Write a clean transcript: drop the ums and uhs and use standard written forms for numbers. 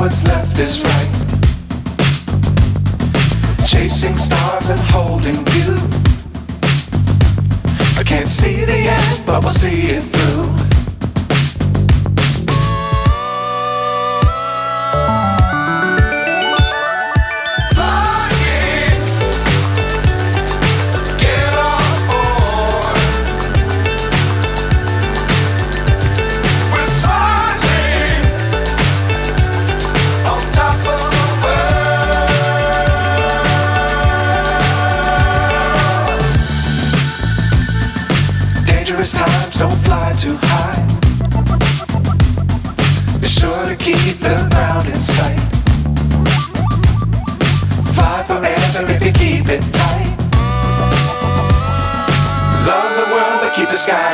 what's left is right. Chasing stars and holding you. I can't see the end, but we'll see it through. Times don't fly too high. Be sure to keep the ground in sight. Fly forever if you keep it tight. Love the world but keep the sky